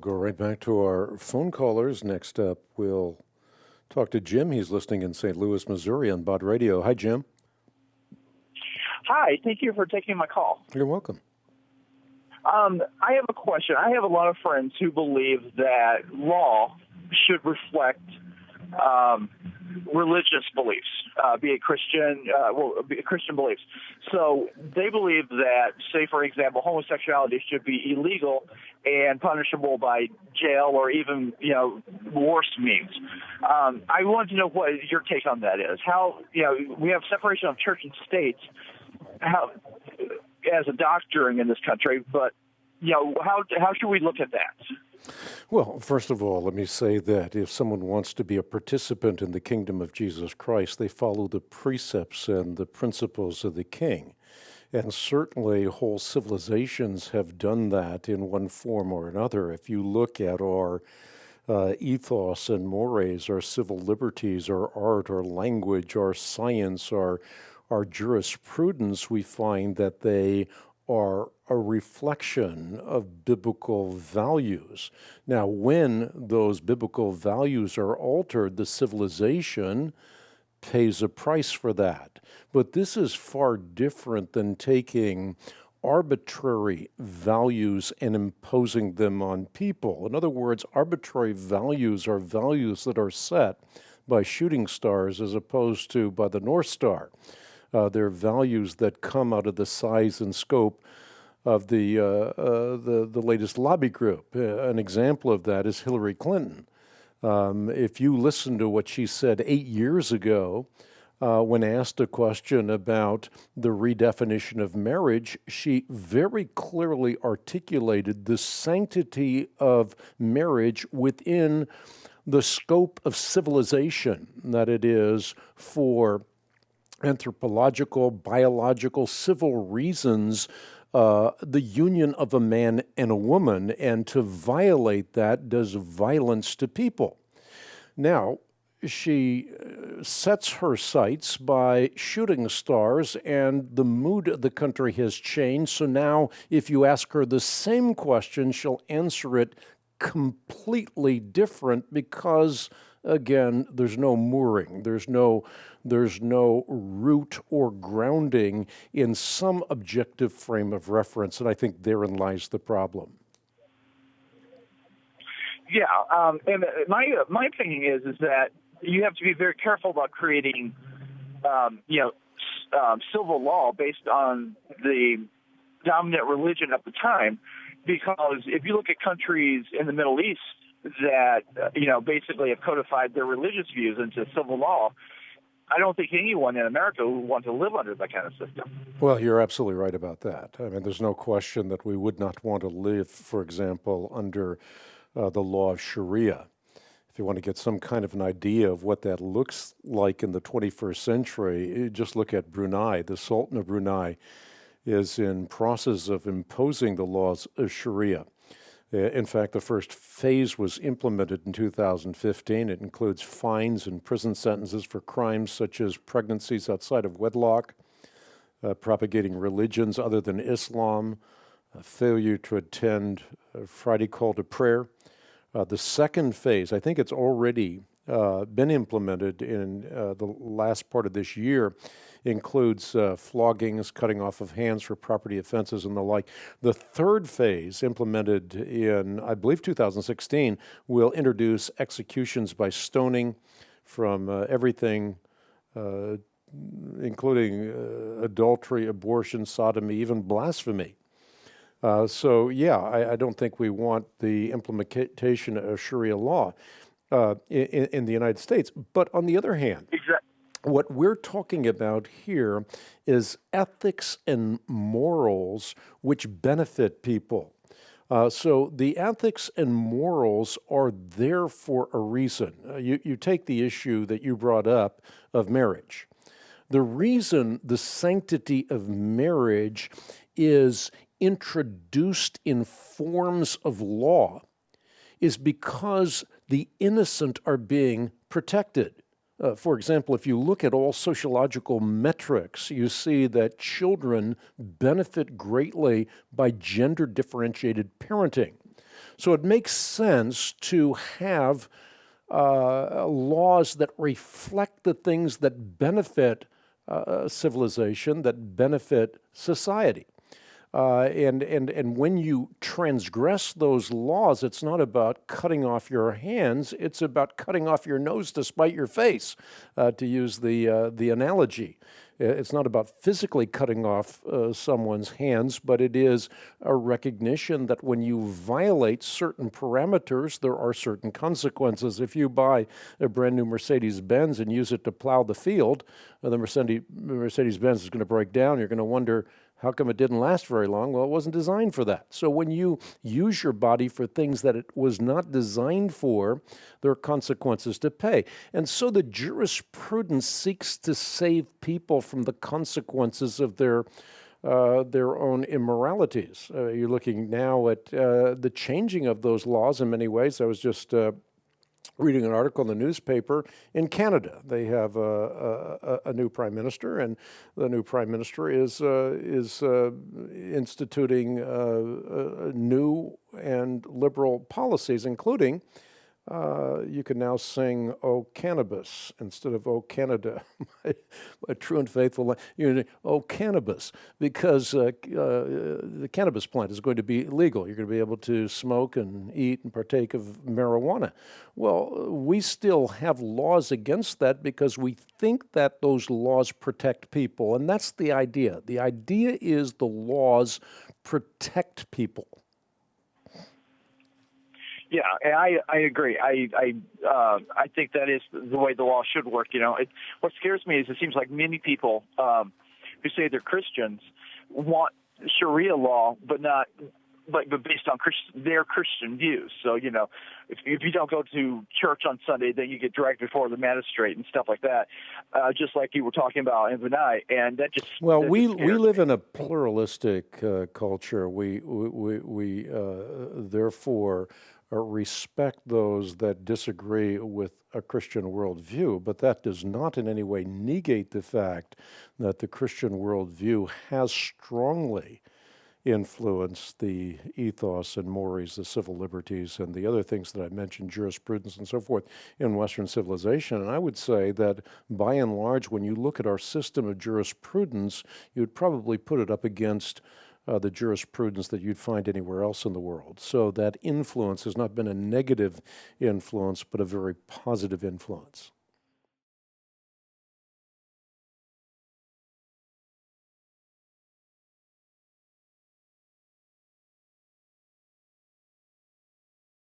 go right back to our phone callers. Next up, we'll talk to Jim. He's listening in St. Louis, Missouri on Bod Radio. Hi, Jim. Hi, thank you for taking my call. You're welcome. I have a question. I have a lot of friends who believe that law should reflect religious beliefs, be it Christian, Christian beliefs. So they believe that, say, for example, homosexuality should be illegal and punishable by jail or even, worse means. I want to know what your take on that is. How, we have separation of church and state, how, as a doctrine in this country, but, how should we look at that? Well, first of all, let me say that if someone wants to be a participant in the kingdom of Jesus Christ, they follow the precepts and the principles of the King. And certainly whole civilizations have done that in one form or another. If you look at our ethos and mores, our civil liberties, our art, our language, our science, our jurisprudence, we find that they are a reflection of biblical values. Now, when those biblical values are altered, the civilization pays a price for that. But this is far different than taking arbitrary values and imposing them on people. In other words, arbitrary values are values that are set by shooting stars as opposed to by the North Star. They're values that come out of the size and scope of the latest lobby group. An example of that is Hillary Clinton. If you listen to what she said 8 years ago, when asked a question about the redefinition of marriage, she very clearly articulated the sanctity of marriage within the scope of civilization, that it is for anthropological, biological, civil reasons, the union of a man and a woman, and to violate that does violence to people. Now, she sets her sights by shooting stars, and the mood of the country has changed. So now, if you ask her the same question, she'll answer it completely different because, again, there's no mooring. There's no root or grounding in some objective frame of reference, and I think therein lies the problem. Yeah, and my opinion is that you have to be very careful about creating, civil law based on the dominant religion at the time, because if you look at countries in the Middle East that, basically have codified their religious views into civil law, I don't think anyone in America would want to live under that kind of system. Well, you're absolutely right about that. I mean, there's no question that we would not want to live, for example, under the law of Sharia. If you want to get some kind of an idea of what that looks like in the 21st century, just look at Brunei. The Sultan of Brunei is in process of imposing the laws of Sharia. In fact, the first phase was implemented in 2015. It includes fines and prison sentences for crimes such as pregnancies outside of wedlock, propagating religions other than Islam, failure to attend a Friday call to prayer. The second phase, I think it's already been implemented in the last part of this year, includes floggings, cutting off of hands for property offenses and the like. The third phase, implemented in, I believe, 2016, will introduce executions by stoning from everything, including adultery, abortion, sodomy, even blasphemy. I don't think we want the implementation of Sharia law in the United States. But on the other hand, what we're talking about here is ethics and morals which benefit people. So the ethics and morals are there for a reason. You take the issue that you brought up of marriage. The reason the sanctity of marriage is introduced in forms of law is because the innocent are being protected. For example, if you look at all sociological metrics, you see that children benefit greatly by gender-differentiated parenting. So it makes sense to have laws that reflect the things that benefit civilization, that benefit society. And when you transgress those laws, it's not about cutting off your hands, it's about cutting off your nose to spite your face, to use the analogy. It's not about physically cutting off someone's hands, but it is a recognition that when you violate certain parameters, there are certain consequences. If you buy a brand new Mercedes-Benz and use it to plow the field, the Mercedes-Benz is going to break down. You're going to wonder, how come it didn't last very long? Well, it wasn't designed for that. So when you use your body for things that it was not designed for, there are consequences to pay. And so the jurisprudence seeks to save people from the consequences of their own immoralities. You're looking now at the changing of those laws in many ways. I was just reading an article in the newspaper in Canada. They have a new prime minister, and the new prime minister is instituting new and liberal policies, including you can now sing "O Cannabis" instead of "O Canada." A true and faithful, "O Cannabis," because the cannabis plant is going to be legal. You're going to be able to smoke and eat and partake of marijuana. Well, we still have laws against that because we think that those laws protect people, and that's the idea. The idea is the laws protect people. Yeah, and I agree. I think that is the way the law should work. What scares me is it seems like many people who say they're Christians want Sharia law, but based on their Christian views. So if you don't go to church on Sunday, then you get dragged before the magistrate and stuff like that. Just like you were talking about in Brunei, and that just we live in a pluralistic culture. We therefore respect those that disagree with a Christian worldview, but that does not in any way negate the fact that the Christian worldview has strongly influenced the ethos and mores, the civil liberties, and the other things that I mentioned, jurisprudence and so forth, in Western civilization. And I would say that, by and large, when you look at our system of jurisprudence, you'd probably put it up against the jurisprudence that you'd find anywhere else in the world. So that influence has not been a negative influence, but a very positive influence.